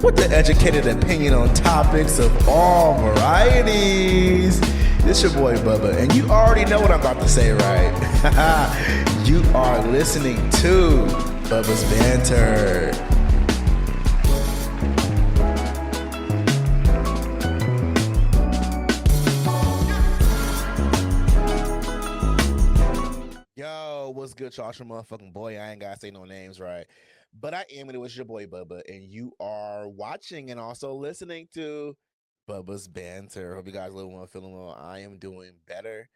with the educated opinion on topics of all varieties. This your boy Bubba, and you already know what I'm about to say, right? You are listening to Bubba's Banter. Yo, what's good, y'all? Your motherfucking boy. I ain't gotta say no names, right? But I am, and it was your boy Bubba, and you are watching and also listening to Bubba's Banter. Hope you guys feeling well. I am doing better.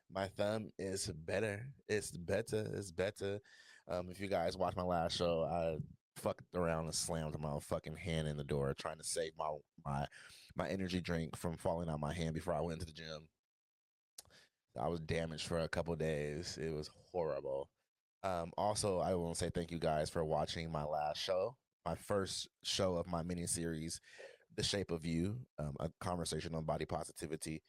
My thumb is better. It's better. It's better. If you guys watched my last show, I fucked around and slammed my fucking hand in the door trying to save my energy drink from falling out my hand before I went to the gym. I was damaged for a couple days. It was horrible. Also, I want to say thank you guys for watching my last show, my first show of my mini series, The Shape of You, a conversation on body positivity.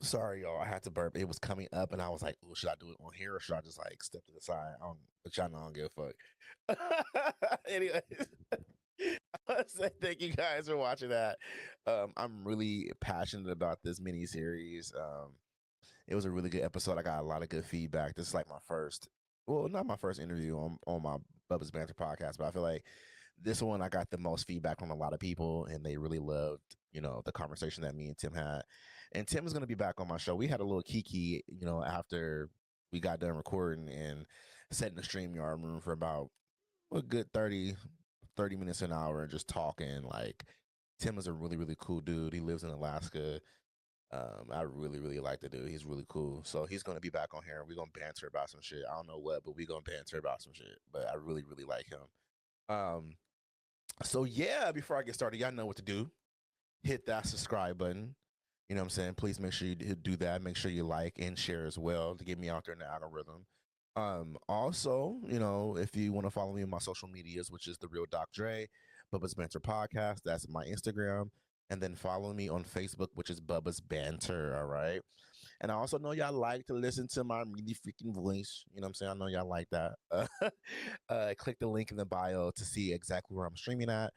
Sorry, y'all, I had to burp. It was coming up, and I was like, "Ooh, should I do it on here or should I just like step to the side?" But y'all know I don't give a fuck. Anyways, I want to say thank you guys for watching that. I'm really passionate about this mini series. It was a really good episode. I got a lot of good feedback. This is like my first, well, not my first interview on my Bubba's Banter podcast, but I feel like this one I got the most feedback from a lot of people, and they really loved, the conversation that me and Tim had. And Tim is going to be back on my show. We had a little kiki, after we got done recording and sat in the StreamYard room for about a good 30 minutes, an hour, and just talking. Like, Tim is a really, really cool dude. He lives in Alaska. I really, really like the dude. He's really cool. So he's gonna be back on here and we're gonna banter about some shit. I don't know what, but we're gonna banter about some shit. But I really, really like him. So yeah, before I get started, y'all know what to do. Hit that subscribe button. You know what I'm saying? Please make sure you do that. Make sure you like and share as well to get me out there in the algorithm. Also, if you want to follow me on my social medias, which is the real Doc Dre, Bubba's Banter Podcast, that's my Instagram. And then follow me on Facebook, which is Bubba's Banter. All right. And I also know y'all like to listen to my really freaking voice. You know what I'm saying? I know y'all like that. Click the link in the bio to see exactly where I'm streaming at.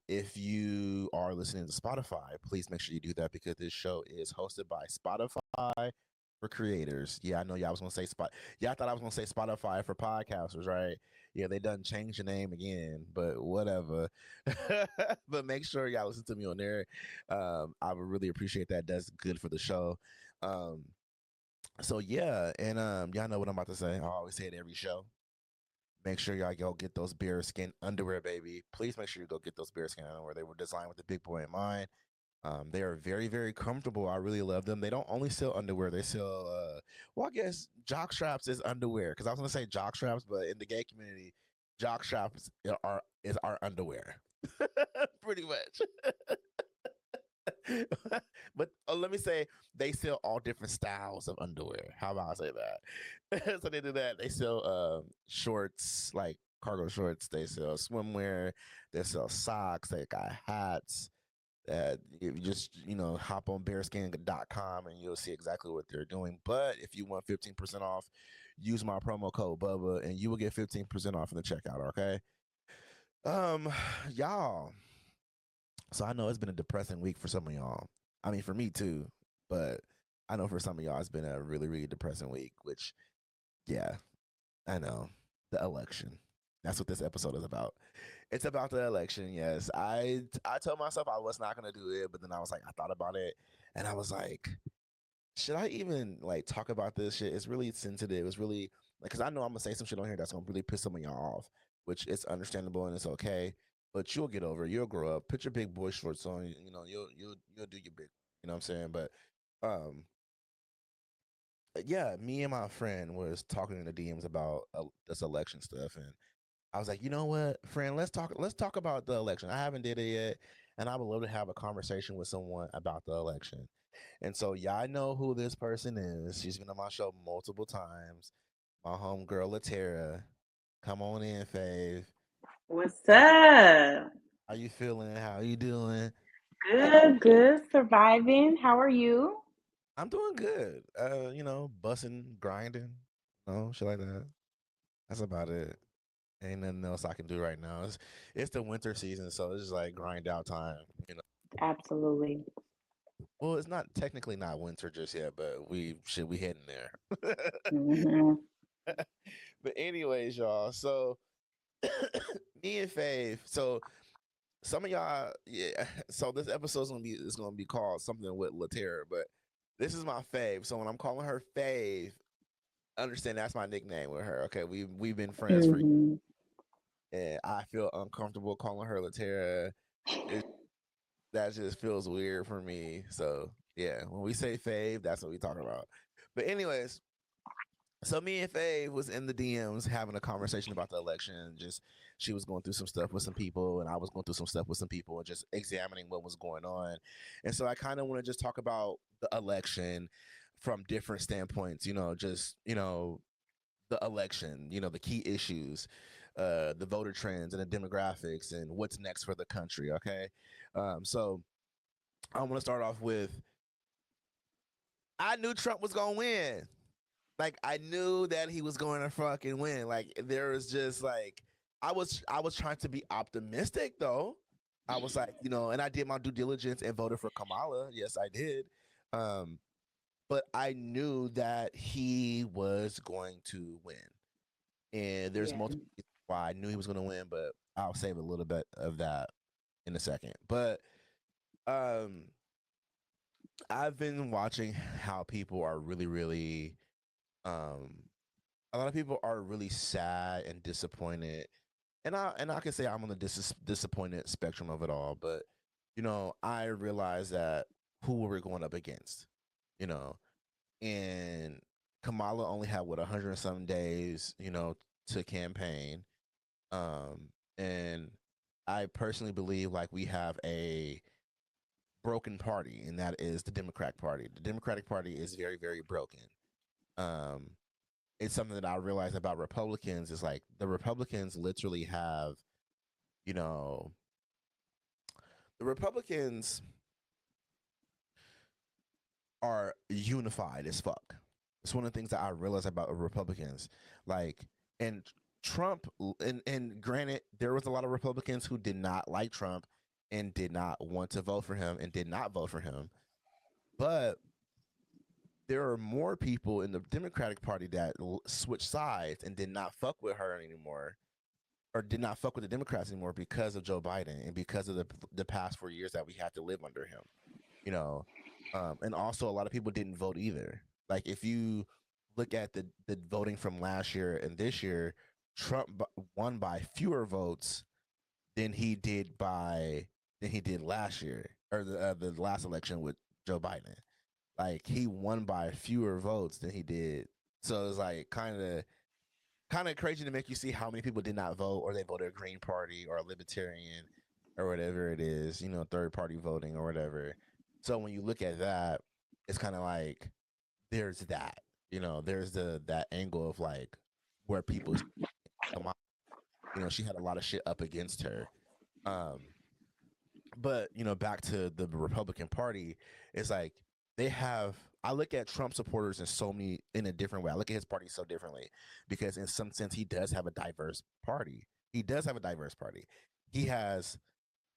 If you are listening to Spotify, please make sure you do that because this show is hosted by Spotify for creators. Yeah, I know y'all was gonna say Yeah, I thought I was gonna say Spotify for podcasters, right? Yeah, they done changed the name again, but whatever. But make sure y'all listen to me on there. I would really appreciate that. That's good for the show. Um, so yeah, and y'all know what I'm about to say. I always say it every show. Make sure y'all go get those bearskin underwear, baby. Please make sure you go get those bearskin underwear. They were designed with the big boy in mind. They are very, very comfortable. I really love them. They don't only sell underwear; they sell, well, I guess jock straps is underwear. Because I was gonna say jock straps, but in the gay community, jock straps is our underwear, pretty much. But let me say they sell all different styles of underwear. How about I say that? So they do that. They sell shorts, like cargo shorts. They sell swimwear. They sell socks. They got hats. You just hop on bearskin.com and you'll see exactly what they're doing. But if you want 15% off, use my promo code Bubba and you will get 15% off in the checkout. Okay, y'all. So I know it's been a depressing week for some of y'all. I mean, for me too, but I know for some of y'all it's been a really, really depressing week. Which, yeah, I know, the election. That's what this episode is about. It's about the election. Yes, I told myself I was not gonna do it, but then I was like, I thought about it, and I was like, should I even like talk about this shit? It's really sensitive. It's really like because I know I'm gonna say some shit on here that's gonna really piss some of y'all off, which is understandable and it's okay. But you'll get over it. You'll grow up. Put your big boy shorts on. You'll do your big. You know what I'm saying? But um, yeah, me and my friend was talking in the DMs about this election stuff, and I was like, you know what, friend, let's talk about the election. I haven't did it yet, and I would love to have a conversation with someone about the election. And so y'all know who this person is. She's been on my show multiple times. My homegirl Terra. Come on in, Fave. What's up? How you feeling? How you doing? Good, surviving. How are you? I'm doing good. Bussing, grinding, shit like that. That's about it. Ain't nothing else I can do right now. It's the winter season, so it's just like grind out time. You know. Absolutely. Well, it's not technically not winter just yet, but we heading there. Hmm. But anyways, y'all. So me and Fave. So some of y'all, yeah. So this episode's gonna be called something with Terra, but this is my Fave. So when I'm calling her Fave, understand that's my nickname with her. Okay, we've been friends for, Hmm. and I feel uncomfortable calling her Terra. It That just feels weird for me. So yeah, when we say Fave, that's what we talk about. But anyways, so me and Faye was in the DMs having a conversation about the election. Just she was going through some stuff with some people, and I was going through some stuff with some people, and just examining what was going on. And so I kind of want to just talk about the election from different standpoints. Just the election. The key issues, the voter trends, and the demographics, and what's next for the country. Okay, so I want to start off with I knew Trump was gonna win. Like I knew that he was going to fucking win. Like there was just like I was trying to be optimistic though. I was like, and I did my due diligence and voted for Kamala. Yes, I did. Um, but I knew that he was going to win. And there's Yeah. multiple reasons why I knew he was going to win, but I'll save a little bit of that in a second. But um I've been watching how people are really, really um a lot of people are really sad and disappointed, and I can say I'm on the disappointed spectrum of it all. But I realize that who we're going up against, you know, and Kamala only had 100 and some days, to campaign, and I personally believe like we have a broken party, and that is the Democratic Party. The Democratic Party is very, very broken. Um, it's something that I realize about Republicans is like the Republicans literally have, you know, the Republicans are unified as fuck. It's one of the things that I realize about Republicans. Like, and Trump, and granted, there was a lot of Republicans who did not like Trump and did not want to vote for him and did not vote for him. But there are more people in the Democratic Party that switched sides and did not fuck with her anymore, or did not fuck with the Democrats anymore because of Joe Biden and because of the past 4 years that we had to live under him. You know, and also a lot of people didn't vote either. Like if you look at the voting from last year and this year, Trump won by fewer votes than he did last year, or the last election with Joe Biden. Like he won by fewer votes than he did. So it's like kind of crazy to make you see how many people did not vote, or they voted a Green Party or a Libertarian or whatever it is, third party voting or whatever. So when you look at that, it's kind of like there's that, there's that angle of like where people come on, she had a lot of shit up against her. Um, but back to the Republican Party, it's like they have. I look at Trump supporters in a different way. I look at his party so differently because in some sense he does have a diverse party. He does have a diverse party. He has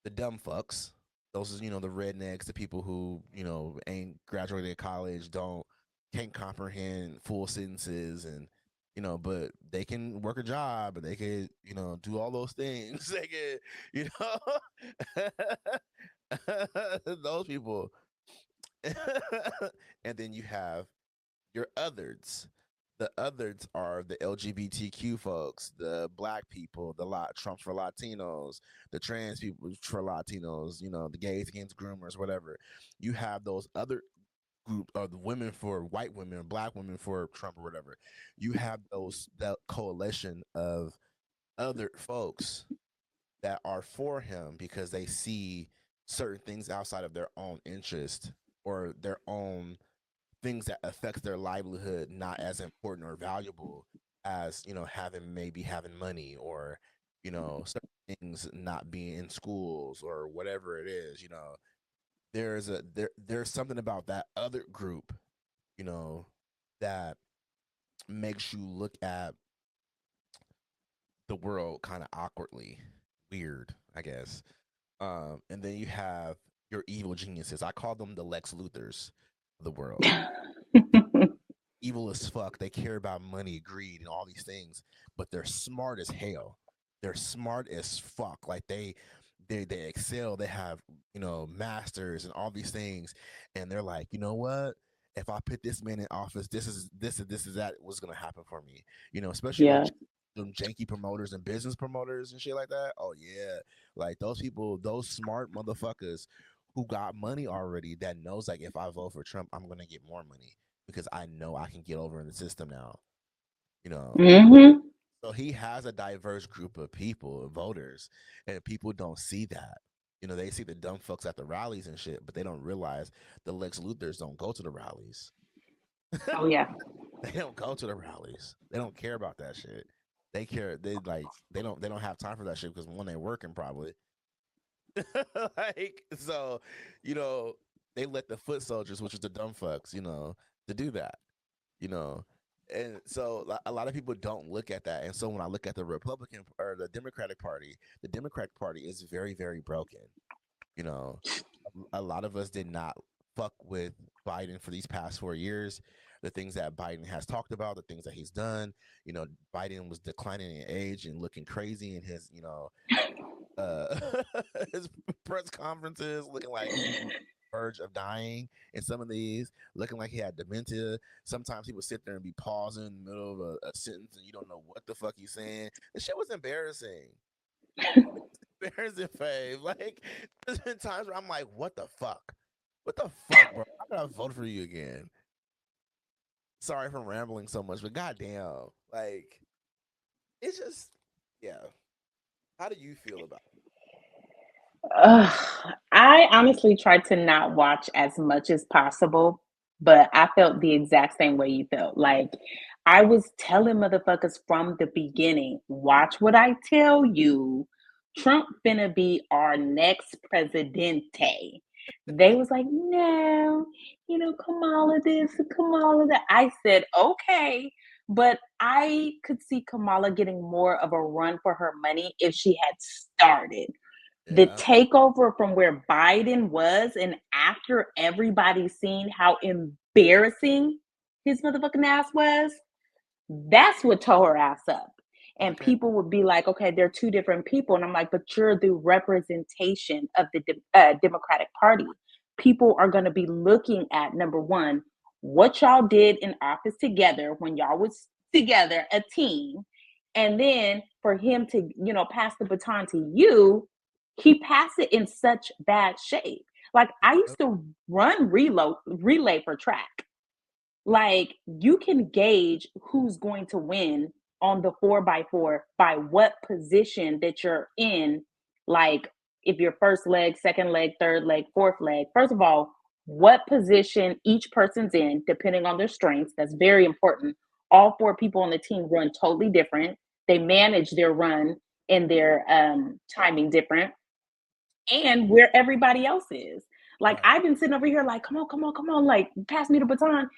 the dumb fucks. Those is the rednecks, the people who ain't graduated college, can't comprehend full sentences, and but they can work a job, and they can do all those things. They can those people. And then you have your others. The others are the LGBTQ folks, the black people, the Trumps for Latinos, the trans people for Latinos, the gays against groomers, whatever. You have those other group, or the women for white women, black women for Trump or whatever. You have that coalition of other folks that are for him because they see certain things outside of their own interest, or their own things that affect their livelihood not as important or valuable as having money, or certain things not being in schools or whatever it is. There's something about that other group, you know that makes you look at the world kind of awkwardly, weird, I guess. And then you have your evil geniuses. I call them the Lex Luthers of the world. Evil as fuck. They care about money, greed, and all these things, but they're smart as hell. They're smart as fuck. Like they excel. They have masters and all these things, and they're like, you know what? If I put this man in office, this is that what's gonna happen for me. Especially Yeah. them janky promoters and business promoters and shit like that. Oh yeah, like those people, those smart motherfuckers who got money already that knows like if I vote for Trump, I'm gonna get more money because I know I can get over in the system now. You know, Mm-hmm. so he has a diverse group of people, voters, and people don't see that. They see the dumb fucks at the rallies and shit, but they don't realize the Lex Luthers don't go to the rallies. Oh yeah. They don't go to the rallies. They don't care about that shit. They care. They don't have time for that shit because when they're working probably. Like so, you know, they let the foot soldiers, which is the dumb fucks, to do that. You know, and so a lot of people don't look at that. And so when I look at the Republican or the Democratic Party is very, very broken. You know, a lot of us did not fuck with Biden for these past 4 years. The things that Biden has talked about, the things that he's done. Biden was declining in age and looking crazy in his, uh, his press conferences, looking like he was on the verge of dying. In some of these, looking like he had dementia. Sometimes he would sit there and be pausing in the middle of a sentence, and you don't know what the fuck he's saying. The shit was embarrassing. Embarrassing, fave. Like, there's been times where I'm like, what the fuck? What the fuck, bro? How could I vote for you again? Sorry for rambling so much, but goddamn, like, it's just, yeah. How do you feel about Ugh, I honestly tried to not watch as much as possible, but I felt the exact same way you felt. Like I was telling motherfuckers from the beginning, watch what I tell you. Trump finna be our next presidente. They was like, no, Kamala this, Kamala that. I said, okay. But I could see Kamala getting more of a run for her money if she had started it? the Yeah. takeover from where Biden was, and after everybody seen how embarrassing his motherfucking ass was, that's what tore her ass up. And Okay. people would be like, okay, they're two different people. And I'm like, but you're the representation of the Democratic Party. People are going to be looking at number one, what y'all did in office together when y'all was together, a team. And then for him to, pass the baton to you, he passed it in such bad shape. Like I used to run relay for track. Like you can gauge who's going to win on the 4x4 by what position that you're in. Like if you're first leg, second leg, third leg, fourth leg. First of all, what position each person's in, depending on their strengths. That's very important. All four people on the team run totally different. They manage their run and their timing different, and where everybody else is. Like Right. I've been sitting over here like, come on, come on, come on, like pass me the baton.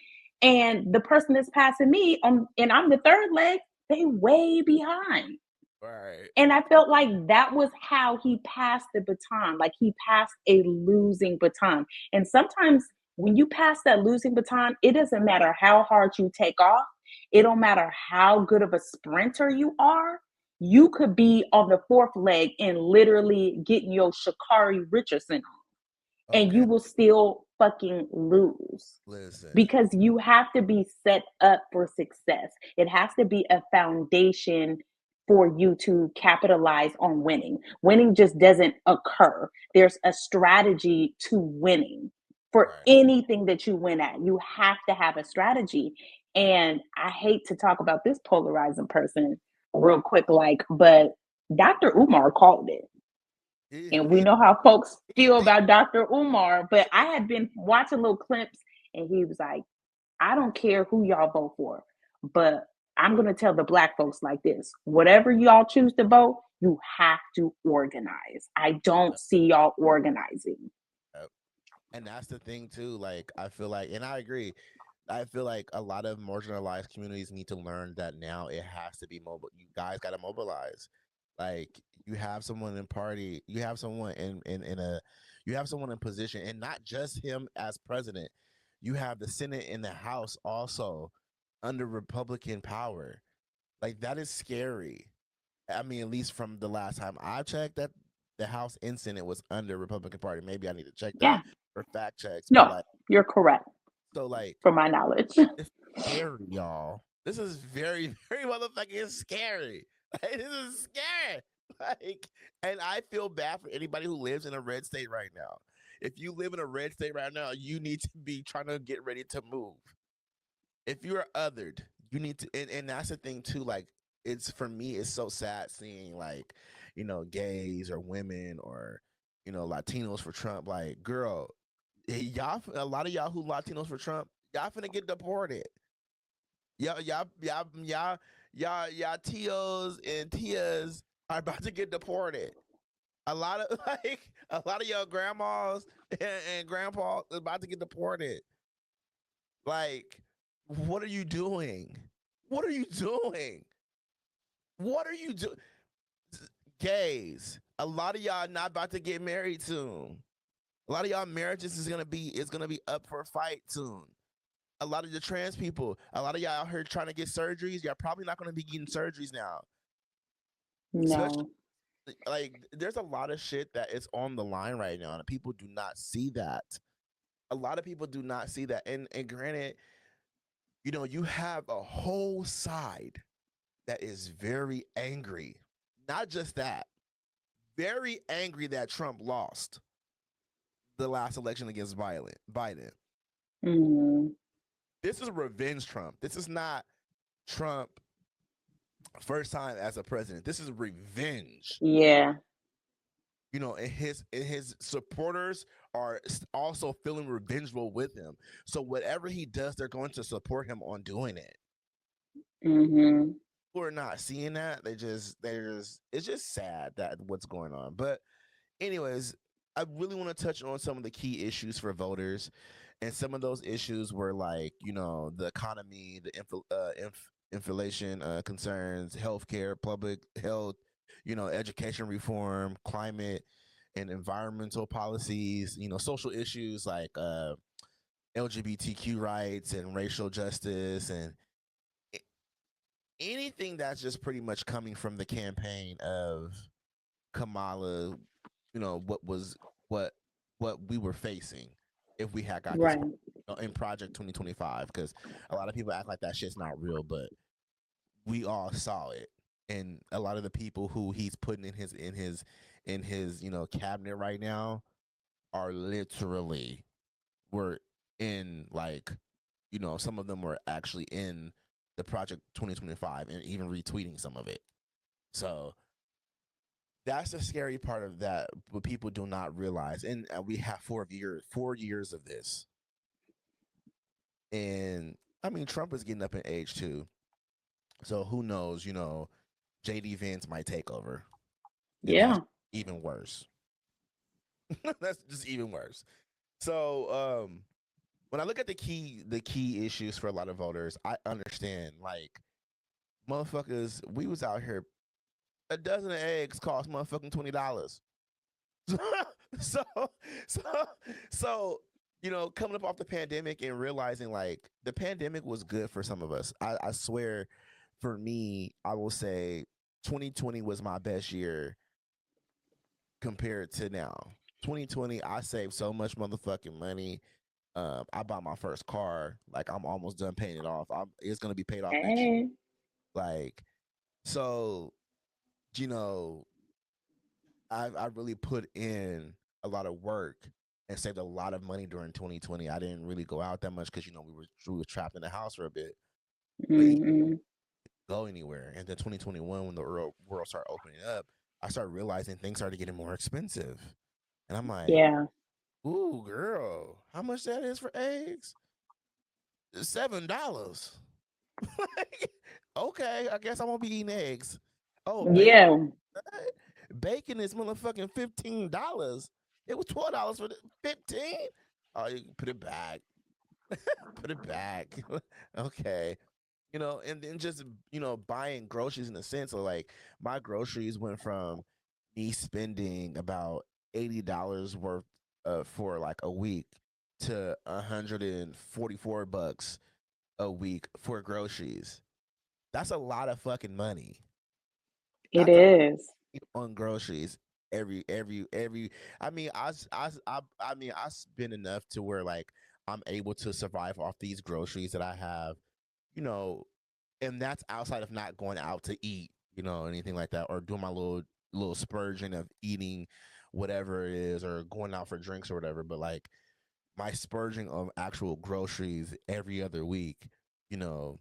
And the person that's passing me on and I'm the third leg, they way behind. Right. And I felt like that was how he passed the baton. Like he passed a losing baton. And sometimes when you pass that losing baton, it doesn't matter how hard you take off. It don't matter how good of a sprinter you are. You could be on the fourth leg and literally getting your Shakari Richardson on, and Okay. you will still fucking lose Listen. because you have to be set up for success. It has to be a foundation for you to capitalize on winning. Winning just doesn't occur. There's a strategy to winning. For Right. anything that you win at, you have to have a strategy. And I hate to talk about this polarizing person real quick, like, but Dr. Umar called it, He, and we he, know how folks he, feel he, about Dr. Umar. But I had been watching little clips, and he was like, I don't care who y'all vote for, but I'm going to tell the black folks like this: whatever y'all choose to vote, you have to organize. I don't see y'all organizing. and that's the thing too. Like I feel like, and I agree. I feel like a lot of marginalized communities need to learn that now it has to be mobile. You guys got to mobilize. Like you have someone in party, you have someone in a, you have someone in position, and not just him as president. You have the Senate and the House also under Republican power. Like that is scary. I mean, at least from the last time I checked, that the House and Senate was under Republican Party. Maybe I need to check that Yeah. for fact checks. But No, like, you're correct so like from my knowledge. it's scary, y'all. This is very, very motherfucking scary. Like, this is scary. Like, and I feel bad for anybody who lives in a red state right now. If you live in a red state right now, you need to be trying to get ready to move. If you're othered, you need to, and that's the thing too. Like, it's for me, it's so sad seeing like, gays or women or Latinos for Trump. Like, girl, y'all, a lot of y'all who Latinos for Trump, y'all finna get deported. Y'all Tios and Tias are about to get deported. A lot of a lot of y'all grandmas and grandpa is about to get deported. Like, what are you doing? What are you doing? What are you doing? Gays, a lot of y'all not about to get married soon. A lot of y'all marriages is gonna be up for a fight soon. A lot of the trans people, a lot of y'all out here trying to get surgeries, y'all probably not going to be getting surgeries now. Especially No. like there's a lot of shit that is on the line right now, and people do not see that. A lot of people do not see that. And granted, you have a whole side that is very angry. Not just that, very angry that Trump lost the last election against Biden. Mm. This is revenge Trump. This is not Trump first time as a president. This is revenge. Yeah. And his supporters are also feeling revengeful with him. So whatever he does, they're going to support him on doing it. Mm-hmm. People are not seeing that. It's just sad that what's going on. But anyways, I really want to touch on some of the key issues for voters, and some of those issues were like the economy, the inflation concerns, healthcare, public health, education reform, climate and environmental policies, social issues like LGBTQ rights and racial justice, and anything that's just pretty much coming from the campaign of Kamala, what what we were facing if we had got this Right. in Project 2025, because a lot of people act like that shit's not real, but we all saw it. And a lot of the people who he's putting in his cabinet right now are literally were in like some of them were actually in the Project 2025 and even retweeting some of it. So that's the scary part of that, what people do not realize. And we have 4 years of this. And I mean, Trump is getting up in age too. So who knows, JD Vance might take over. And that's Yeah. even worse. That's just even worse. So when I look at the key issues for a lot of voters, I understand like motherfuckers, we was out here, a dozen of eggs cost motherfucking $20. so so so coming up off the pandemic and realizing like the pandemic was good for some of us. I swear, for me, I will say 2020 was my best year compared to now. 2020, I saved so much motherfucking money. I bought my first car. Like, I'm almost done paying it off. It's gonna be paid off next year. Hey. Like, so you know, I really put in a lot of work and saved a lot of money during 2020. I didn't really go out that much because we were trapped in the house for a bit, but Mm-hmm. go anywhere. And then 2021, when the world started opening up, I started realizing things started getting more expensive, and I'm like, Yeah. "Ooh, girl, how much that is for eggs? $7." Like, okay, I guess I'm gonna be eating eggs. Oh, Yeah. bacon is motherfucking $15. It was $12 for the 15. Oh, you can put it back. Put it back. Okay. And then just, buying groceries in the sense of like my groceries went from me spending about $80 worth for like a week to $144 a week for groceries. That's a lot of fucking money. It That's a lot is. on groceries every. I mean, I mean, I spend enough to where like I'm able to survive off these groceries that I have, you know, and that's outside of not going out to eat, anything like that, or doing my little spurging of eating whatever it is, or going out for drinks or whatever. But like my spurging of actual groceries every other week, you know,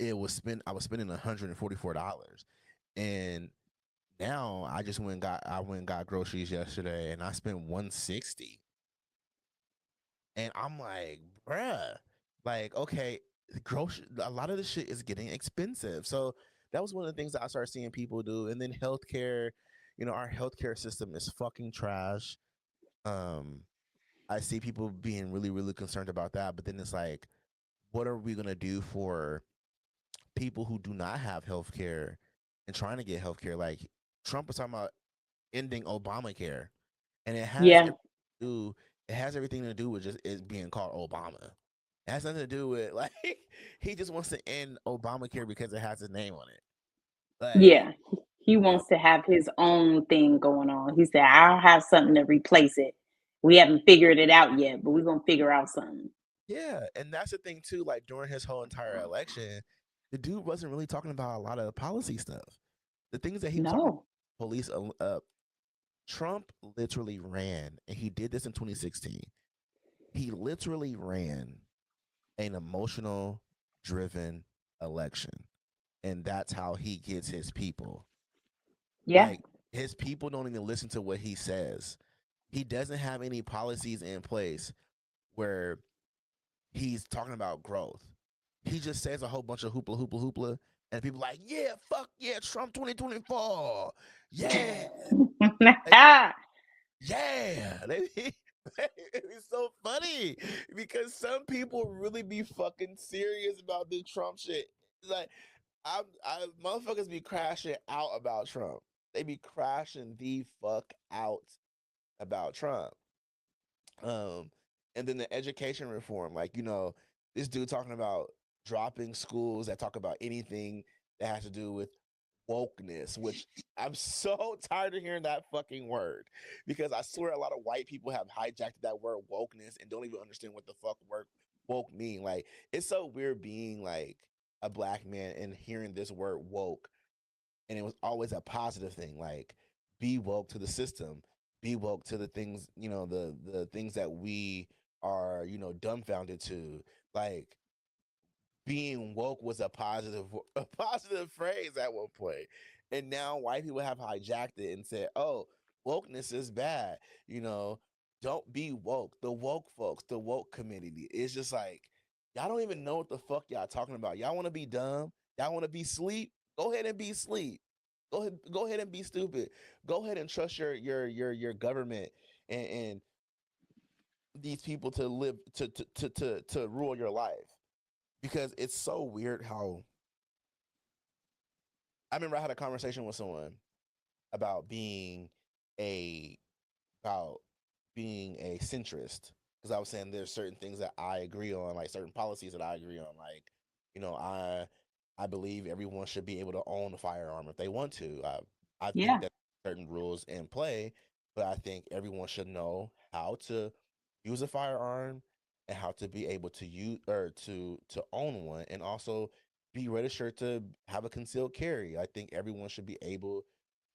I was spending $144, and now I went and got groceries yesterday, and I spent 160, and I'm like, bruh, like, okay, grocery, a lot of this shit is getting expensive. So that was one of the things that I started seeing people do. And then healthcare, our healthcare system is fucking trash. Um, I see people being really, really concerned about that. But then it's like, what are we gonna do for people who do not have healthcare and trying to get healthcare? Like Trump was talking about ending Obamacare, and Yeah. do it has everything to do with just it being called Obama. It has nothing to do with like he just wants to end Obamacare because it has his name on it. Like, Yeah. He uh, wants to have his own thing going on. He said, I'll have something to replace it. We haven't figured it out yet, but we're going to figure out something. yeah, and that's the thing too. Like during his whole entire election, the dude wasn't really talking about a lot of policy stuff. The things that he was talking about, No. police, Trump literally ran, and he did this in 2016. He literally ran an emotional driven election, and that's how he gets his people. Yeah. Like his people don't even listen to what he says. He doesn't have any policies in place where he's talking about growth. He just says a whole bunch of hoopla hoopla hoopla, and people like, yeah, fuck yeah, Trump 2024, yeah, like, yeah. It's so funny because some people really be fucking serious about this Trump shit. It's like I motherfuckers be crashing out about Trump. They be crashing the fuck out about Trump. Um, and then the education reform, like this dude talking about dropping schools that talk about anything that has to do with wokeness, which I'm so tired of hearing that fucking word because I swear a lot of white people have hijacked that word wokeness and don't even understand what the fuck word woke mean. Like it's so weird being like a black man and hearing this word woke, and it was always a positive thing, like be woke to the system, be woke to the things, the things that we are, dumbfounded to. Like being woke was a positive a positive phrase at one point, and now white people have hijacked it and said, oh, wokeness is bad, you know don't be woke. The woke folks, the woke community, it's just like y'all don't even know what the fuck y'all talking about. Y'all want to be dumb, y'all want to be sleep, go ahead and be sleep. Go ahead and be stupid. Go ahead and trust your government and these people to live to rule your life, because it's so weird how I remember I had a conversation with someone about a about being a centrist, because I was saying there's certain things that I agree on, like certain policies that I agree on, like you know I believe everyone should be able to own a firearm if they want to. I think Yeah. that certain rules in play, but I think everyone should know how to use a firearm and how to be able to use or to own one, and also be registered to have a concealed carry. I think everyone should be able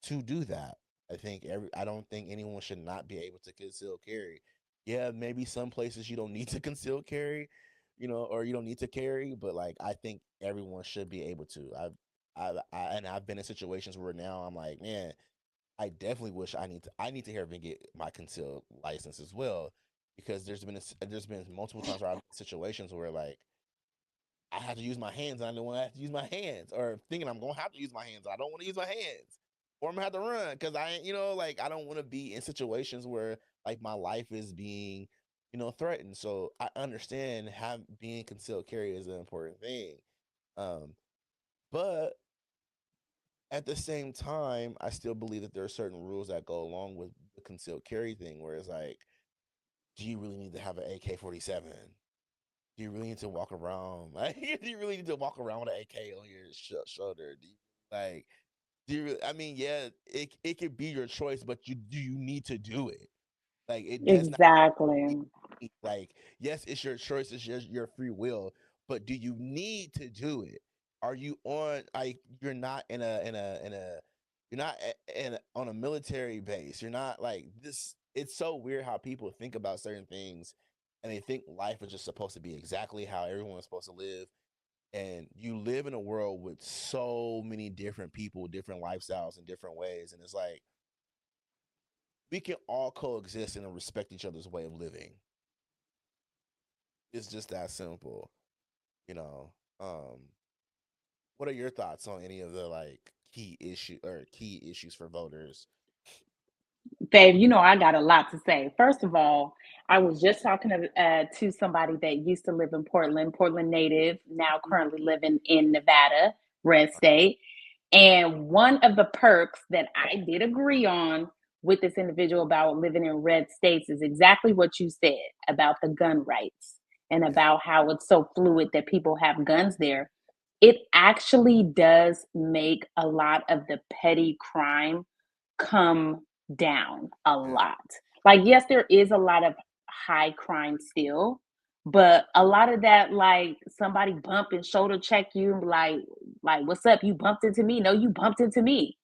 to do that. I don't think anyone should not be able to conceal carry. Yeah, maybe some places you don't need to conceal carry, or you don't need to carry, but like I think everyone should be able to. And I've been in situations where now I'm like, man, I definitely wish I need to hear and get my concealed license as well, because there's been multiple times where I've been in situations where like I have to use my hands and I don't want to have to use my hands, or thinking I'm gonna have to use my hands. I don't want to use my hands, or I'm gonna have to run because like I don't want to be in situations where like my life is being threatened. So I understand how being concealed carry is an important thing. Um, but at the same time, I still believe that there are certain rules that go along with the concealed carry thing, where it's like, do you really need to have an AK-47? Do you really need to walk around? Like, do you really need to walk around with an AK on your shoulder? Like, I mean, yeah, it could be your choice, but you need to do it? Like, it does not. Exactly. Like, yes, it's your choice, it's your free will, but do you need to do it? Are you on, like, you're not you're not on a military base. You're not like this. It's so weird how people think about certain things, and they think life is just supposed to be exactly how everyone's supposed to live. And you live in a world with so many different people, different lifestyles, and different ways. And it's like we can all coexist and respect each other's way of living. It's just that simple, you know. What are your thoughts on any of the like key issues for voters? Babe, I got a lot to say. First of all, I was just talking to somebody that used to live in Portland native, now currently living in Nevada, red state. And one of the perks that I did agree on with this individual about living in red states is exactly what you said about the gun rights and Yeah, about how it's so fluid that people have guns there. It actually does make a lot of the petty crime come down a yeah, lot. Like, yes, there is a lot of high crime still, but a lot of that, like somebody bump and shoulder check you, like what's up? You bumped into me. No, you bumped into me.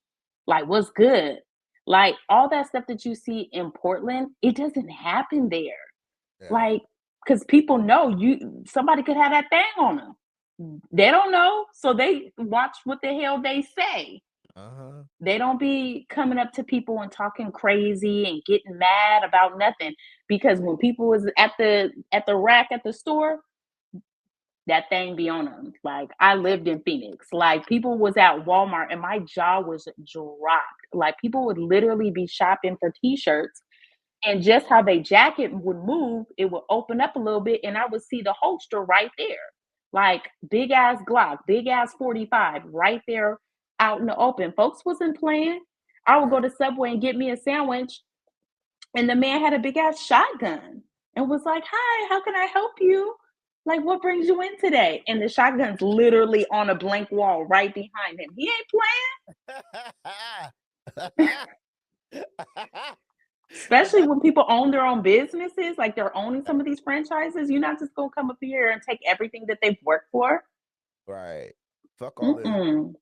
Like, what's good? Like all that stuff that you see in Portland, it doesn't happen there. yeah. Like, because people know somebody could have that thing on them. They don't know, so they watch what the hell they say. Uh-huh. They don't be coming up to people and talking crazy and getting mad about nothing. Because when people was at the rack at the store, that thing be on them. Like, I lived in Phoenix. Like, people was at Walmart and my jaw was dropped. Like, people would literally be shopping for t-shirts, and just how they jacket would move, it would open up a little bit and I would see the holster right there. Like, big ass Glock, big ass 45 right there out in the open. Folks wasn't playing. I would go Right. to Subway and get me a sandwich, and the man had a big ass shotgun and was like, "Hi, how can I help you? Like, what brings you in today?" And the shotgun's literally on a blank wall right behind him. He ain't playing. But Especially that's when people own their own businesses, like they're owning some of these franchises. You're not just gonna come up here and take everything that they've worked for. right. Fuck all this. Mm-mm.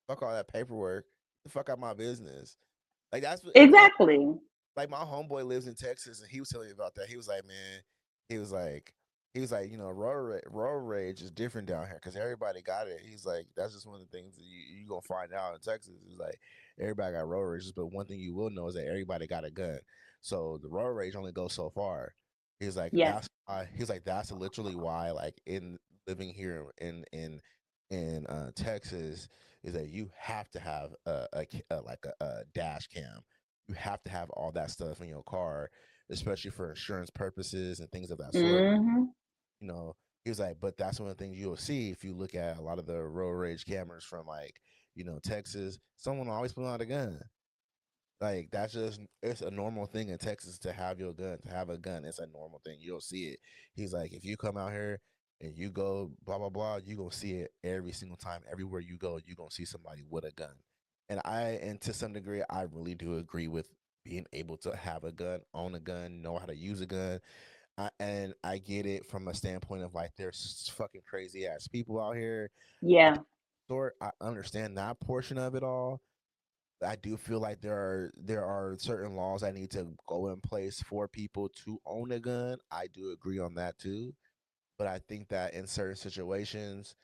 Fuck all that paperwork. The fuck out my business. Like that's what and Exactly. like my homeboy lives in Texas, and he was telling me about that. He was like, man, he was like, road rage is different down here because everybody got it. He's like, that's just one of the things that you gonna find out in Texas. He's like, everybody got road rages, but one thing you will know is that everybody got a gun. So the road rage only goes so far. He's like, Yes. that's why. He's like, that's literally why. Like in living here in Texas, is that you have to have a dash cam. You have to have all that stuff in your car, especially for insurance purposes and things of that sort. Mm-hmm. You know, he was like, but that's one of the things you'll see if you look at a lot of the road rage cameras from like, Texas. Someone always put out a gun. Like that's just it's a normal thing in Texas to have your gun, to have a gun. It's a normal thing. You'll see it. He's like, if you come out here and you go blah blah blah, you gonna see it every single time. Everywhere you go, you gonna see somebody with a gun. And to some degree, I really do agree with being able to have a gun, own a gun, know how to use a gun. And I get it from a standpoint of like there's fucking crazy ass people out here. And Yeah. sort I understand that portion of it all. I do feel like there are certain laws that need to go in place for people to own a gun. I do agree on that too, but I think that in certain situations,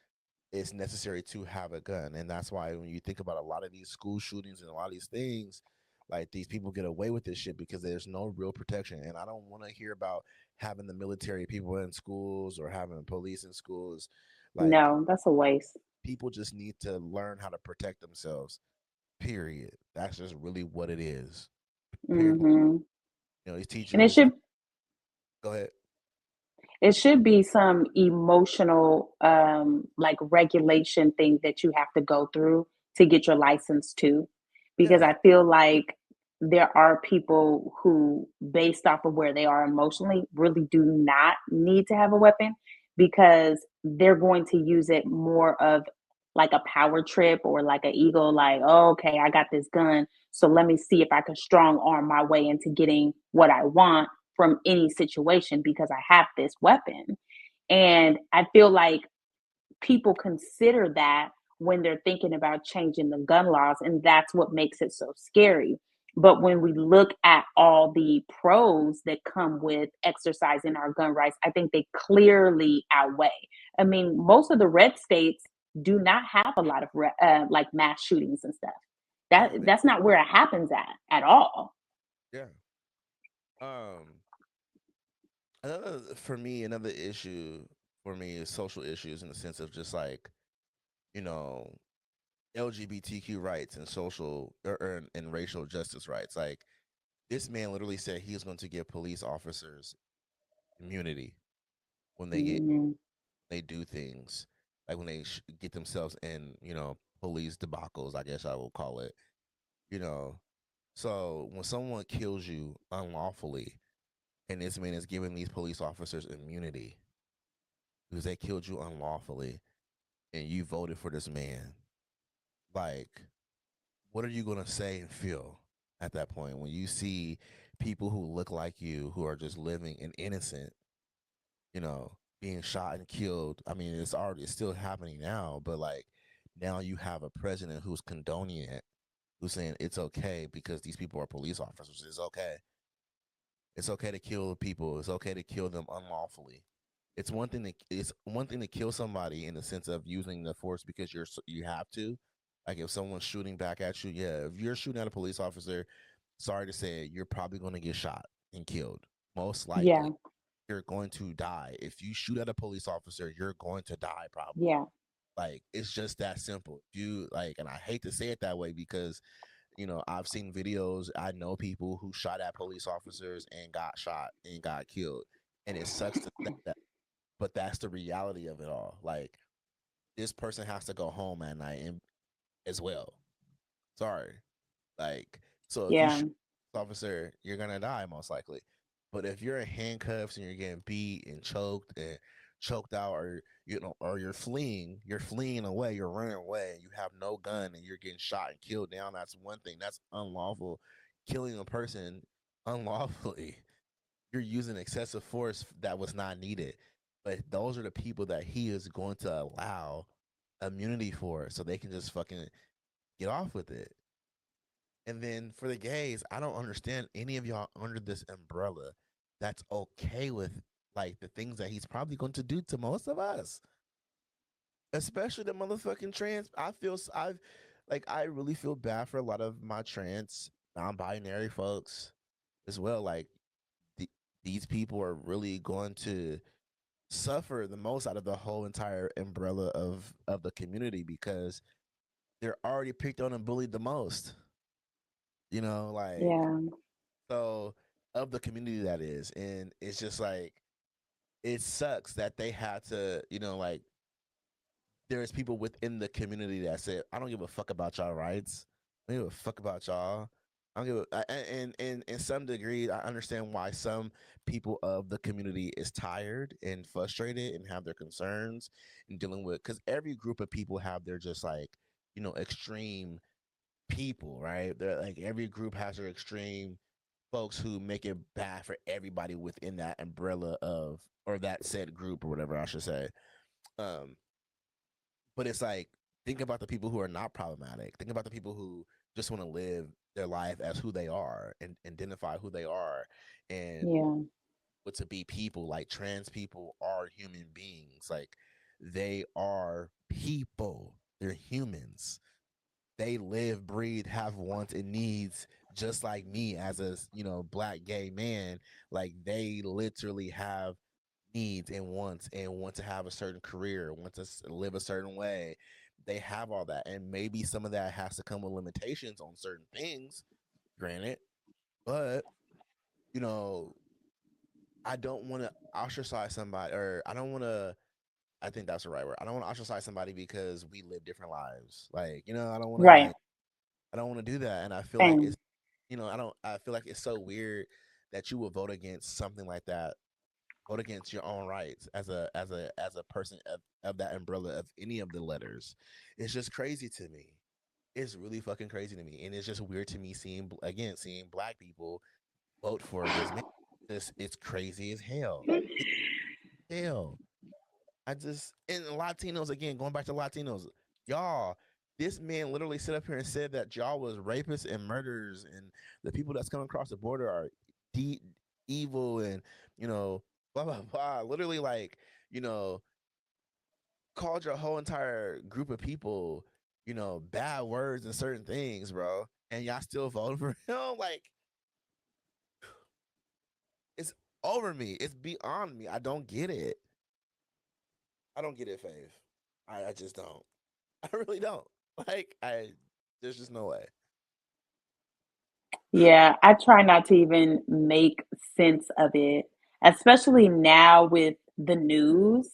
it's necessary to have a gun, and that's why when you think about a lot of these school shootings and a lot of these things, like these people get away with this shit because there's no real protection. And I don't want to hear about having the military people in schools or having police in schools. Like No, that's a waste. people just need to learn how to protect themselves. Period. That's just really what it is. Period. Mm-hmm. These And it teachers, should. Go ahead. It should be some emotional, like regulation thing that you have to go through to get your license too. Because Yeah. I feel like there are people who, based off of where they are emotionally, really do not need to have a weapon because they're going to use it more of like a power trip or like an ego, like, oh, okay, I got this gun. So let me see if I can strong arm my way into getting what I want from any situation because I have this weapon. And I feel like people consider that when they're thinking about changing the gun laws, and that's what makes it so scary. But when we look at all the pros that come with exercising our gun rights, I think they clearly outweigh. I mean, most of the red states do not have a lot of like mass shootings and stuff. No, they That's not where it happens at all. yeah. Um another issue for me is social issues in the sense of just like, you know, LGBTQ rights and social and racial justice rights. Like this man literally said he was going to give police officers immunity when Mm, they do things like when they get themselves in, police debacles, I guess I will call it, you know. So when someone kills you unlawfully, and this man is giving these police officers immunity because they killed you unlawfully, and you voted for this man, like, what are you gonna say and feel at that point when you see people who look like you who are just living and innocent, being shot and killed? I mean, it's still happening now, but like now you have a president who's condoning it, who's saying it's okay because these people are police officers. It's okay. It's okay to kill people. It's okay to kill them unlawfully. It's one thing to kill somebody in the sense of using the force because you have to. Like if someone's shooting back at you, yeah, if you're shooting at a police officer, sorry to say it, you're probably going to get shot and killed. Most yeah, likely, you're going to die. If you shoot at a police officer, you're going to die probably. yeah, Like it's just that simple. If you like, and I hate to say it that way because I've seen videos. I know people who shot at police officers and got shot and got killed, and it sucks to say that, but that's the reality of it all. Like this person has to go home at night and as well. Sorry. Like, so if you yeah, shoot an officer, you're gonna die most likely. But if you're in handcuffs and you're getting beat and choked out, or or you're fleeing away, you're running away, and you have no gun, and you're getting shot and killed down. That's one thing. That's unlawful. Killing a person unlawfully. You're using excessive force that was not needed. But those are the people that he is going to allow immunity for, so they can just fucking get off with it. And then for the gays, I don't understand any of y'all under this umbrella that's okay with like the things that he's probably going to do to most of us, especially the motherfucking trans. I really feel bad for a lot of my trans non-binary folks as well. Like the, these people are really going to suffer the most out of the whole entire umbrella of the community because they're already picked on and bullied the most. Like yeah, so of the community that is, and it's just like it sucks that they had to, like there's people within the community that said, I don't give a fuck about y'all rights. I don't give a fuck about y'all. I don't give and in some degree, I understand why some people of the community is tired and frustrated and have their concerns and dealing with, because every group of people have their just like, extreme people, right? They're like every group has their extreme folks who make it bad for everybody within that umbrella of, or that said group or whatever I should say. Um, but it's like, think about the people who are not problematic. Think about the people who just want to live their life as who they are and identify who they are, and yeah, what to be people. Like trans people are human beings. Like they are people. They're humans. They live, breathe, have wants and needs just like me as a black gay man. Like they literally have needs and wants and want to have a certain career, want to live a certain way. They have all that, and maybe some of that has to come with limitations on certain things, granted. But you know I don't want to ostracize somebody, or I don't want to. I think that's the right word. I don't want to ostracize somebody because we live different lives. Like, I don't want to Right. like, I don't want to do that. And I feel like Same. it's, I don't. I feel like it's so weird that you would vote against something like that, vote against your own rights as a person of that umbrella of any of the letters. It's just crazy to me. It's really fucking crazy to me, and it's just weird to me seeing black people vote for this man. It's crazy as hell. It's hell. I just, and Latinos, again, going back to Latinos, y'all. This man literally stood up here and said that y'all was rapists and murderers, and the people that's coming across the border are de- evil, and you know, blah blah blah. Literally, like, you know, called your whole entire group of people, bad words and certain things, bro. And y'all still voting for him? Like, it's over me. It's beyond me. I don't get it. I don't get it, Fave. I just don't. I really don't. Like, there's just no way. Yeah, I try not to even make sense of it, especially now with the news,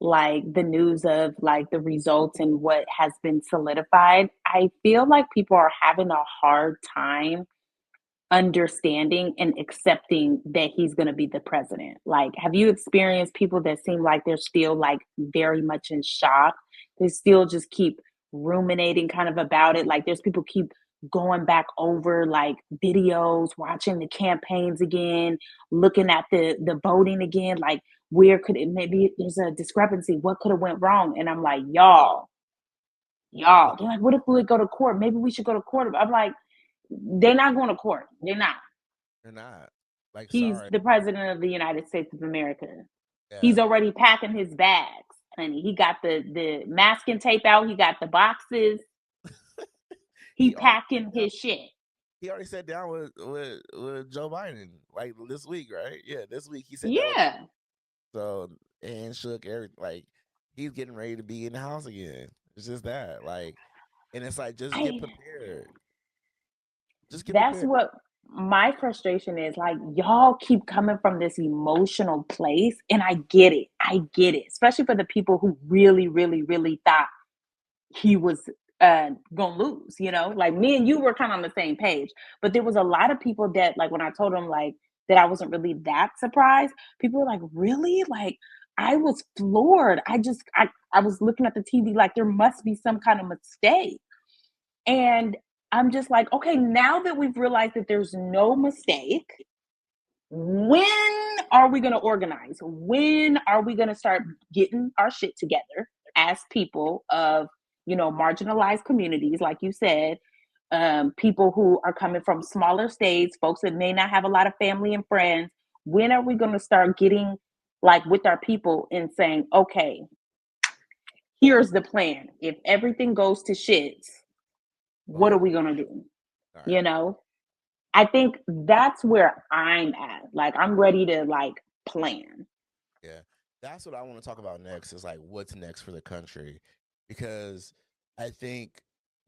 like the news of like the results and what has been solidified. I feel like people are having a hard time understanding and accepting that he's going to be the president. Like, have you experienced people that seem like they're still like very much in shock? They still just keep ruminating kind of about it. Like, there's people keep going back over like videos, watching the campaigns again, looking at the voting again. Like, where could it, maybe there's a discrepancy? What could have went wrong? And I'm like, y'all. They're like, what if we go to court? Maybe we should go to court. I'm like, they're not going to court. They're not. They're not. Like, He's sorry. the president of the United States of America. He's Yeah. already packing his bags, honey. He got the masking tape out. He got the boxes. He he already packing sat down, his shit. he already sat down with Joe Biden, like, this week, right? Yeah, this week he sat down with Yeah. so and shook everything. Like, he's getting ready to be in the house again. It's just that, like, and it's like, just get I prepared. Just get That's prepared. what my frustration is. Like, y'all keep coming from this emotional place, and I get it. I get it. Especially for the people who really, really, really thought he was gonna lose, like me and you were kind of on the same page, but there was a lot of people that, like, when I told them like that I wasn't really that surprised, people were like, really? Like, I was floored. I was looking at the TV like there must be some kind of mistake. And I'm just like, okay, now that we've realized that there's no mistake, when are we going to organize? When are we going to start getting our shit together as people of, marginalized communities, like you said, people who are coming from smaller states, folks that may not have a lot of family and friends? When are we going to start getting like with our people and saying, okay, here's the plan. If everything goes to shit, what are Boom. we going to do? All You right. know? I think that's where I'm at. Like, I'm ready to like plan. Yeah. That's what I want to talk about next, is like, what's next for the country. Because I think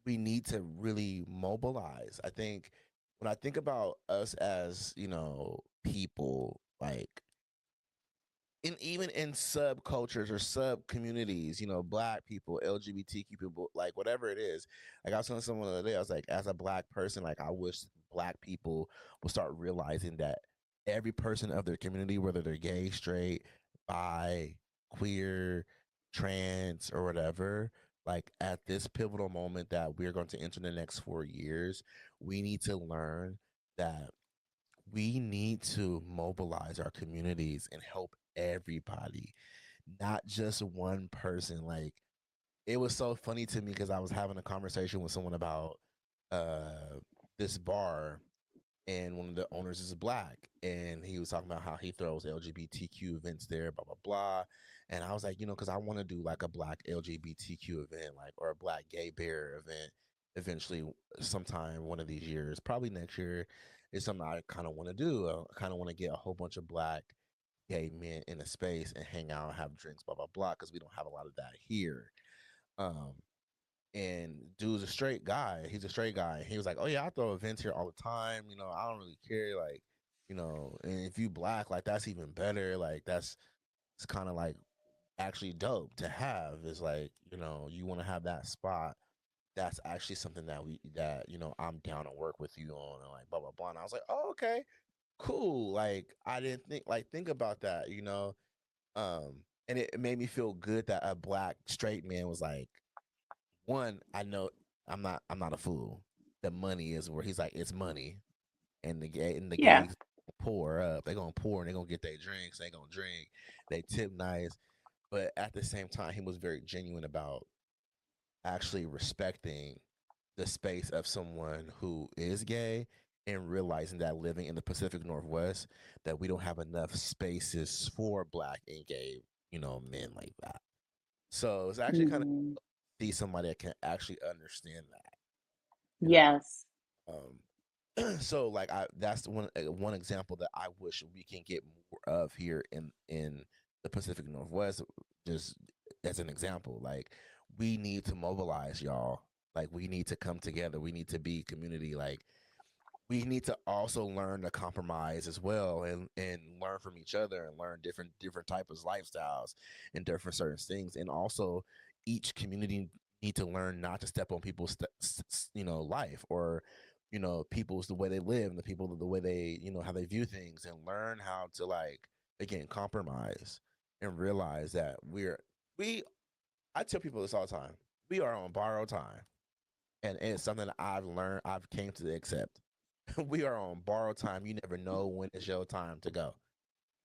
we need to really mobilize. I think when I think about us as, people, like, even in subcultures or sub communities, black people, LGBTQ people, like, whatever it is. Like, I was telling someone the other day, I was like, as a black person, like, I wish black people will start realizing that every person of their community, whether they're gay, straight, bi, queer, trans, or whatever, like, at this pivotal moment that we're going to enter the next 4 years, we need to learn that we need to mobilize our communities and help everybody, not just one person. Like, it was so funny to me because I was having a conversation with someone about uh this bar, and one of the owners is black, and he was talking about how he throws LGBTQ events there, blah blah blah. And I was like, because I want to do like a black LGBTQ event, like, or a black gay bear event eventually, sometime one of these years, probably next year. Is something I kind of want to do. I kind of want to get a whole bunch of black gay men in a space and hang out, have drinks, blah blah blah, because we don't have a lot of that here. um and dude's a straight guy. He's a straight guy. He was like, "Oh yeah, I throw events here all the time. I don't really care." Like, And if you black, like that's even better. Like it's kind of like actually dope to have. Is like, you want to have that spot. That's actually something that I'm down to work with you on, and like blah blah blah. And I was like, oh, okay, cool. Like I didn't think about that, and it made me feel good that a black straight man was like, one, I know I'm not a fool. The money is where he's like, it's money, and the Yeah. gays pour up. They're gonna pour and they're gonna get their drinks. They gonna drink. They tip nice, but at the same time, he was very genuine about actually respecting the space of someone who is gay and realizing that living in the Pacific Northwest that we don't have enough spaces for black and gay, men like that. So it's actually kind of Mhm. see somebody that can actually understand that, you know. Yes. So like that's one example that I wish we can get more of here in the Pacific Northwest. Just as an example, like we need to mobilize, y'all. Like we need to come together. We need to be community. Like we need to also learn to compromise as well, and learn from each other, and learn different types of lifestyles and different certain things. And also each community need to learn not to step on people's life, or people's the way they live, and the people the way they how they view things, and learn how to, like, again, compromise and realize that we I tell people this all the time. We are on borrowed time, and it's something that I've came to accept. We are on borrowed time. You never know when it's your time to go.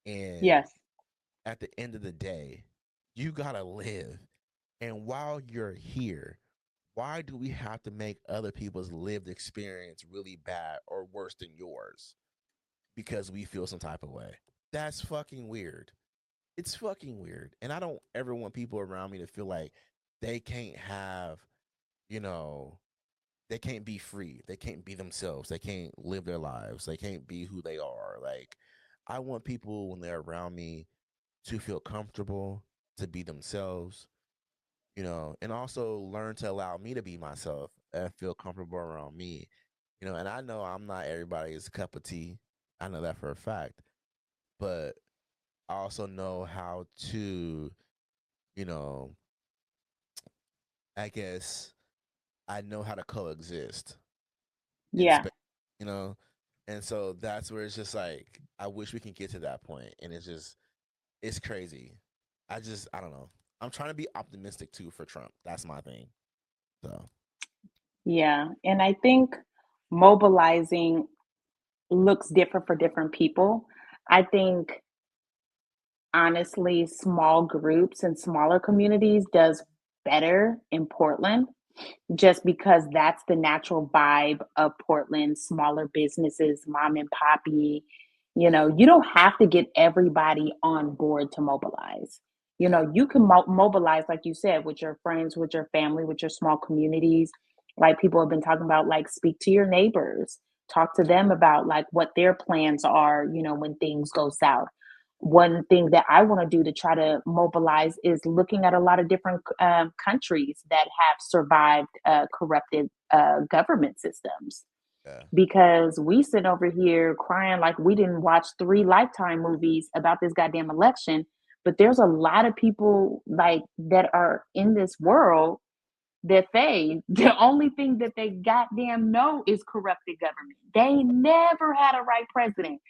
And Yes. at the end of the day, you gotta live. And while you're here, why do we have to make other people's lived experience really bad or worse than yours because we feel some type of way? That's fucking weird. It's fucking weird. And I don't ever want people around me to feel like they can't have, you know, they can't be free. They can't be themselves. They can't live their lives. They can't be who they are. Like, I want people when they're around me to feel comfortable, to be themselves, and also learn to allow me to be myself and feel comfortable around me. And I know I'm not everybody's cup of tea. I know that for a fact. But I also know how to, you know, I guess I know how to coexist in Yeah. space, you know? And so that's where it's just like, I wish we can get to that point. And it's crazy. I don't know. I'm trying to be optimistic too for Trump. That's my thing. So, Yeah. And I think mobilizing looks different for different people. I think honestly, small groups and smaller communities does better in Portland just because that's the natural vibe of Portland, smaller businesses, mom and poppy. yeah, You don't have to get everybody on board to mobilize. yeah, You can mobilize, like you said, with your friends, with your family, with your small communities. Like people have been talking about, like speak to your neighbors, talk to them about like what their plans are, when things go south. One thing that I want to do to try to mobilize is looking at a lot of different countries that have survived corrupted government systems. yeah, Because we sit over here crying like we didn't watch 3 Lifetime movies about this goddamn election, but there's a lot of people like that are in this world that the only thing that they goddamn know is corrupted government. They never had a right president.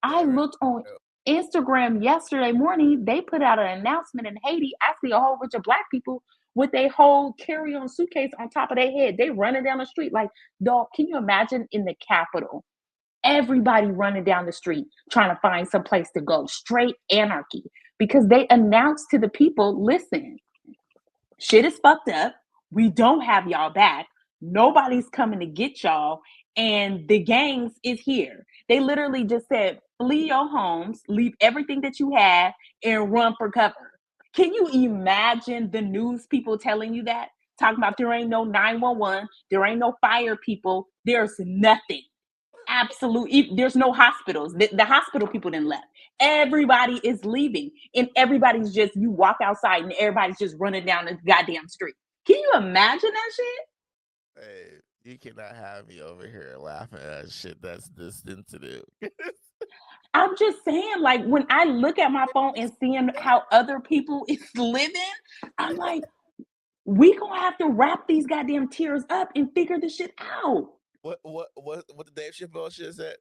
I never. looked on Instagram yesterday morning. They put out an announcement in Haiti. I see a whole bunch of black people with a whole carry-on suitcase on top of their head. They running down the street like, dog. Can you imagine in the Capitol? Everybody running down the street trying to find some place to go. Straight anarchy because they announced to the people, listen, shit is fucked up. We don't have y'all back. Nobody's coming to get y'all. And the gangs is here. They literally just said, flee your homes, leave everything that you have, and run for cover. Can you imagine the news people telling you that? Talking about there ain't no 911, there ain't no fire people, there's nothing. Absolutely. There's no hospitals. The hospital people didn't left. Everybody is leaving. And everybody's just, you walk outside and everybody's just running down the goddamn street. Can you imagine that shit? Hey, you cannot have me over here laughing at shit that's this sensitive. I'm just saying, like, when I look at my phone and seeing how other people is living, I'm like, we gonna have to wrap these goddamn tears up and figure this shit out. What the Dave Chappelle shit said?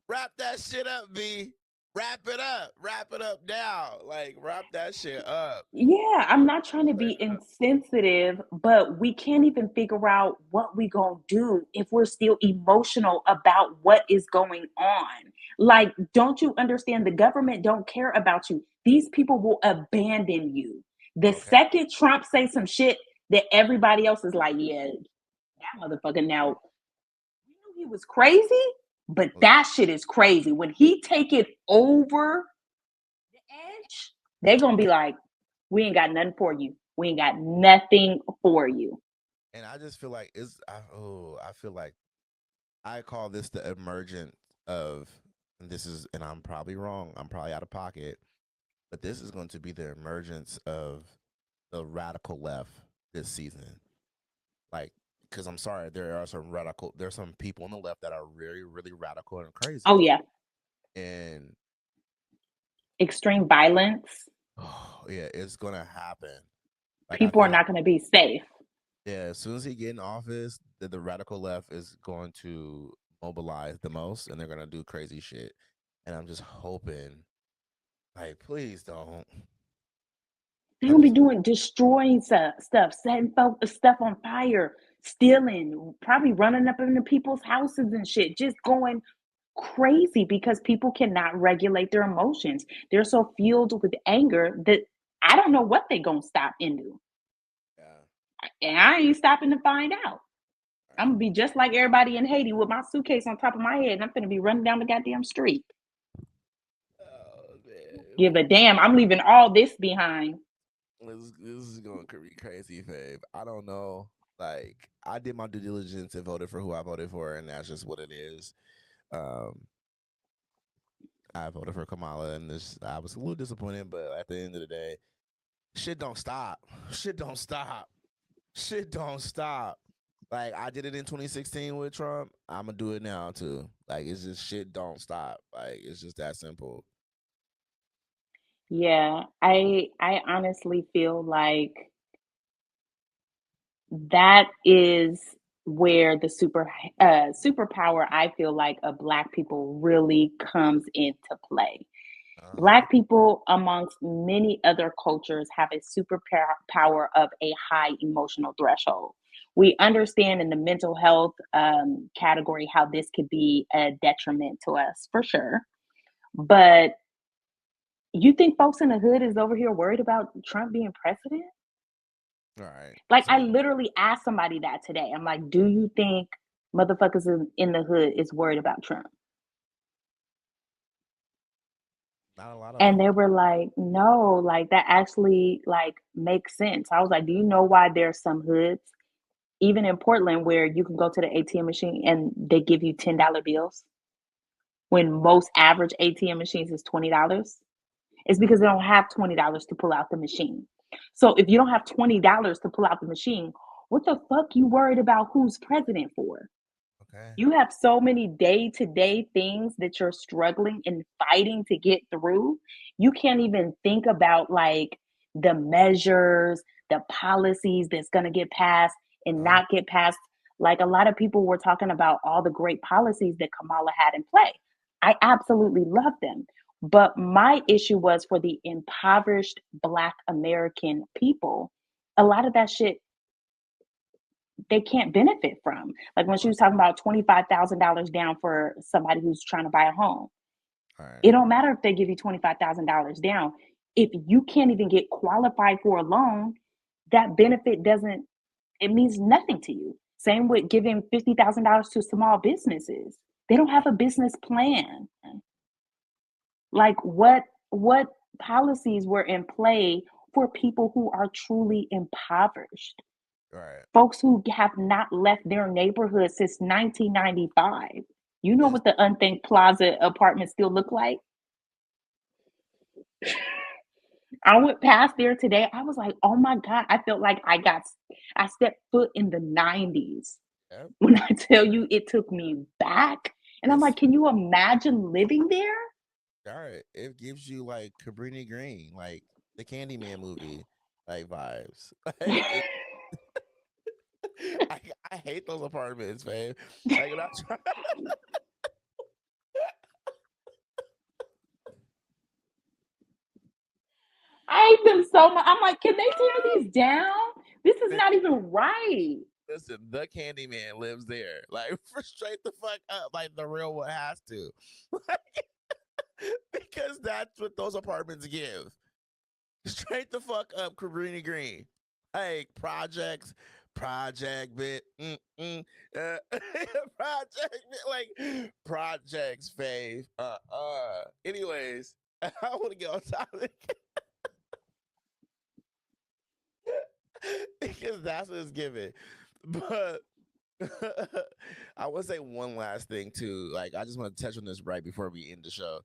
Wrap that shit up, B. Wrap it up. Wrap it up now. Like wrap that shit up. Yeah, I'm not trying to be insensitive, but we can't even figure out what we gonna do if we're still emotional about what is going on. Like, don't you understand? The government don't care about you. These people will abandon you. The Okay. second Trump say some shit that everybody else is like, yeah, that motherfucker now, we knew he was crazy, but that shit is crazy. When he take it over the edge, they're gonna be like, we ain't got nothing for you. We ain't got nothing for you. And I just feel like I feel like I call this the emergence of, and this is, and I'm probably wrong. I'm probably out of pocket, but this is going to be the emergence of the radical left this season. Like, because I'm sorry, there's some people on the left that are really, really radical and crazy. Oh yeah, And extreme violence. oh yeah, it's gonna happen. Like I People are think, not going to be safe. yeah, as soon as he get in office, the radical left is going to mobilize the most, and they're gonna do crazy shit. And I'm just hoping, like, please don't. They're I going to be just doing destroying stuff, setting stuff on fire, stealing, probably running up into people's houses and shit, just going crazy because people cannot regulate their emotions. They're so fueled with anger that I don't know what they're going to stop and do. yeah. And I ain't stopping to find out. I'm gonna be just like everybody in Haiti with my suitcase on top of my head, and I'm gonna be running down the goddamn street. Oh man, Give a damn. I'm leaving all this behind. this is going to be crazy, babe. I don't know. Like, I did my due diligence and voted for who I voted for, and that's just what it is. Um, I voted for Kamala, and I was a little disappointed, but at the end of the day, shit don't stop. Shit don't stop. Shit don't stop. Like I did it in 2016 with Trump, I'm gonna do it now too. Like it's just shit don't stop. Like it's just that simple. Yeah, I honestly feel like that is where the superpower I feel like of Black people really comes into play. Uh-huh. Black people, amongst many other cultures, have a superpower of a high emotional threshold. We understand in the mental health category how this could be a detriment to us, for sure. But you think folks in the hood is over here worried about Trump being president? All right. Like, I Some literally asked somebody that today. I'm like, do you think motherfuckers in the hood is worried about Trump? not a lot of And them. they were like, no, like that actually like makes sense. I was like, do you know why there's some hoods, even in Portland, where you can go to the ATM machine and they give you $10 bills when most average ATM machines is $20? It's because they don't have $20 to pull out the machine. So if you don't have $20 to pull out the machine, what the fuck you worried about who's president for? Okay. You have so many day-to-day things that you're struggling and fighting to get through. You can't even think about like the measures, the policies that's going to get passed and Uh-huh. not get passed. Like a lot of people were talking about all the great policies that Kamala had in play. I absolutely love them. But my issue was for the impoverished Black American people. A lot of that shit they can't benefit from. Like when she was talking about $25,000 down for somebody who's trying to buy a home. All right. It don't matter if they give you $25,000 down. If you can't even get qualified for a loan, that benefit doesn't, it means nothing to you. Same with giving $50,000 to small businesses. They don't have a business plan. Like what policies were in play for people who are truly impoverished? All right. Folks who have not left their neighborhood since 1995. You know This what the Unthink Plaza apartments still look like? I went past there today. I was like, oh my God, I felt like I stepped foot in the 90s. yep. When I tell you it took me back. And I'm It's like, can you imagine living there? All right, it gives you like Cabrini Green, like the Candyman movie, like vibes. Like it, I I hate those apartments, man. Like when I try, I hate them so much. I'm like, can they tear these down? This is not even right. listen, the Candyman lives there. Like for straight the fuck up, like the real one has to, because that's what those apartments give. Straight the fuck up, Cabrini Green. Like project bit, project bit, like projects, fave. Anyways, I want to get on topic because that's what it's giving. But I want to say one last thing too. Like I just want to touch on this right before we end the show.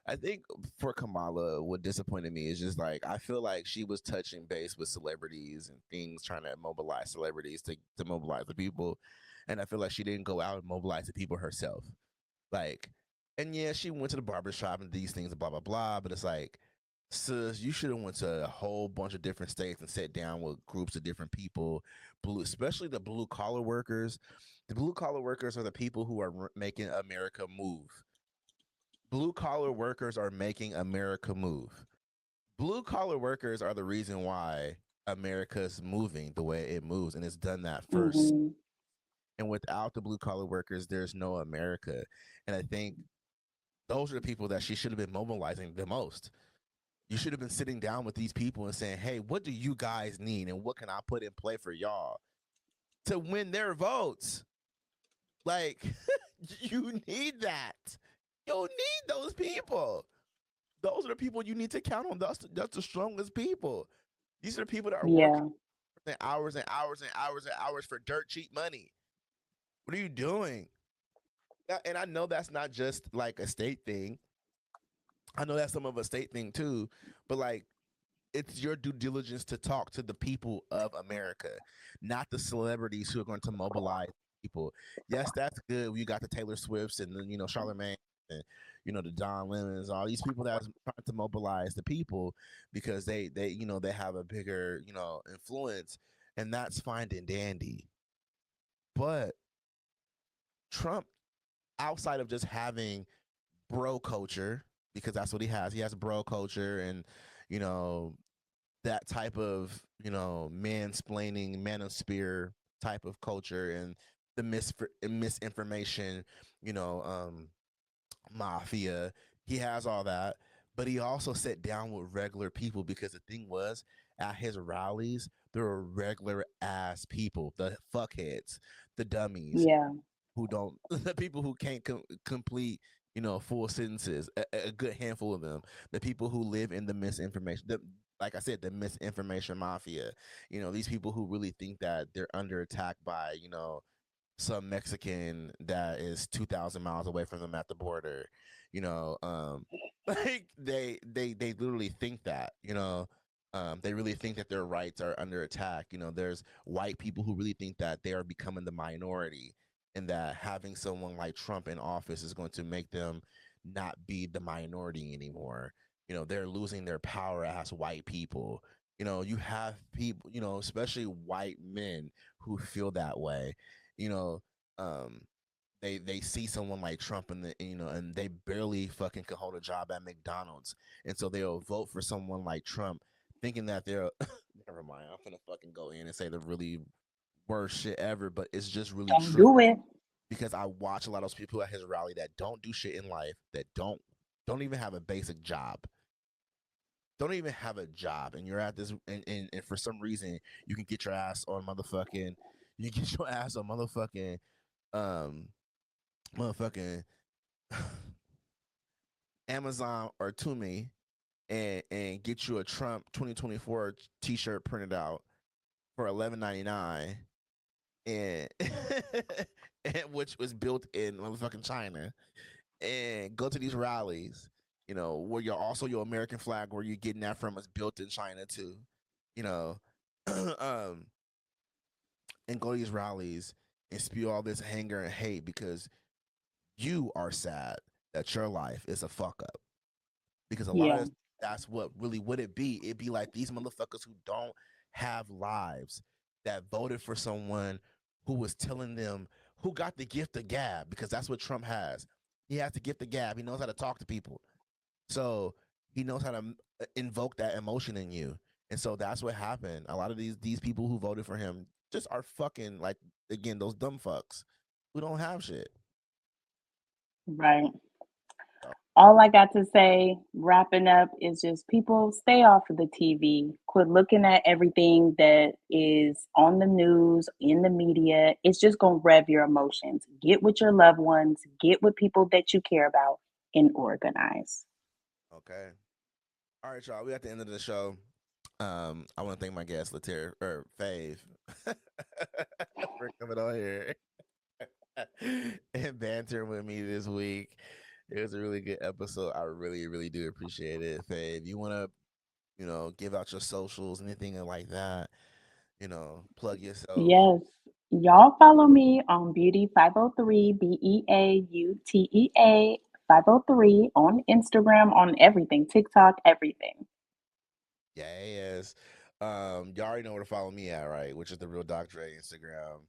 I think for Kamala, what disappointed me is just like I feel like she was touching base with celebrities and things, trying to mobilize celebrities to mobilize the people, and I feel like she didn't go out and mobilize the people herself. Like, and yeah, she went to the barber shop and these things, and blah blah blah. But it's like, sis, you should have went to a whole bunch of different states and sat down with groups of different people, especially the blue collar workers. The blue collar workers are the people who are making America move. Blue collar workers are making America move. Blue collar workers are the reason why America's moving the way it moves, and it's done that first. Mm-hmm. And without the blue collar workers, there's no America. And I think those are the people that she should have been mobilizing the most. You should have been sitting down with these people and saying, hey, what do you guys need? And what can I put in play for y'all to win their votes? Like, you need that. You need those people. Those are the people you need to count on. That's the strongest people. These are the people that are working Yeah. hours and hours and hours and hours for dirt cheap money. What are you doing? And I know that's not just like a state thing. I know that's some of a state thing too. But like, it's your due diligence to talk to the people of America, not the celebrities who are going to mobilize people. Yes, that's good. You got the Taylor Swifts and then Charlemagne and the Don Lemons, all these people that's trying to mobilize the people because they have a bigger influence, and that's fine and dandy. But Trump, outside of just having bro culture, because that's what he has bro culture and you know that type of mansplaining manosphere type of culture and the misinformation you know um mafia. He has all that, but he also sat down with regular people because the thing was, at his rallies there were regular ass people, the fuckheads, the dummies Yeah. who don't the people who can't complete full sentences, a good handful of them, the people who live in the misinformation, like I said, the misinformation mafia, these people who really think that they're under attack by some Mexican that is 2,000 miles away from them at the border. Like they literally think that, they really think that their rights are under attack. There's white people who really think that they are becoming the minority, and that having someone like Trump in office is going to make them not be the minority anymore. They're losing their power as white people. You have people, especially white men who feel that way. You know, um, they see someone like Trump and they barely fucking can hold a job at McDonald's, and so they'll vote for someone like Trump, thinking that they're never mind. I'm gonna fucking go in and say the really worst shit ever, but it's just really Don't true do it. because I watch a lot of those people at his rally that don't do shit in life, that don't even have a basic job, don't even have a job, and you're at this, and for some reason you can get your ass on motherfucking, you get your ass on um motherfucking Amazon or Toomey and get you a Trump 2024 t-shirt printed out for 11.99 and, and which was built in motherfucking China, and go to these rallies, where your American flag where you're getting that from is built in China too, you know, um, and go to these rallies and spew all this anger and hate because you are sad that your life is a fuck up. because a lot of Yeah. this, that's what really would it be. It'd be like these motherfuckers who don't have lives that voted for someone who was telling them who got the gift of gab because that's what Trump has. He has the gift of gab. He knows how to talk to people. So he knows how to invoke that emotion in you. And so that's what happened. A lot of these people who voted for him just are fucking like again those dumb fucks who don't have shit. Right. So, All I got to say, wrapping up, is just people stay off of the TV. Quit looking at everything that is on the news, in the media. It's just going to rev your emotions. Get with your loved ones, get with people that you care about, and organize. okay. All right, y'all. We at the end of the show. I want to thank my guest, Latir or Fave, for coming on here and banter with me this week. It was a really good episode. I really, really do appreciate it. Fave, you want to, give out your socials, anything like that, plug yourself. Yes. Y'all follow me on Beauty 503, BEAUTEA 503 on Instagram, on everything, TikTok, everything. Yes. Y'all already know where to follow me at, right? Which is the Real Doc Dre Instagram,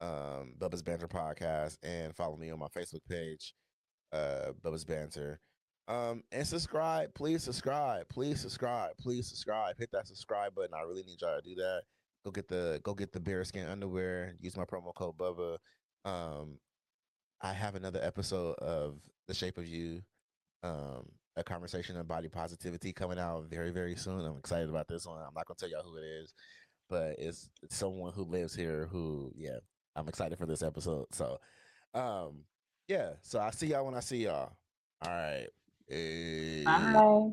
Bubba's Banter Podcast, and follow me on my Facebook page, Bubba's Banter. And subscribe, please subscribe, please subscribe, please subscribe. Hit that subscribe button. I really need y'all to do that. Go get the bearskin underwear. Use my promo code Bubba. Um, I have another episode of The Shape of You, a conversation on body positivity coming out very, very soon. I'm excited about this one. I'm not gonna tell y'all who it is, but it's someone who lives here who, yeah, I'm excited for this episode. So, yeah. So I see y'all when I see y'all. All right. Eh. Bye.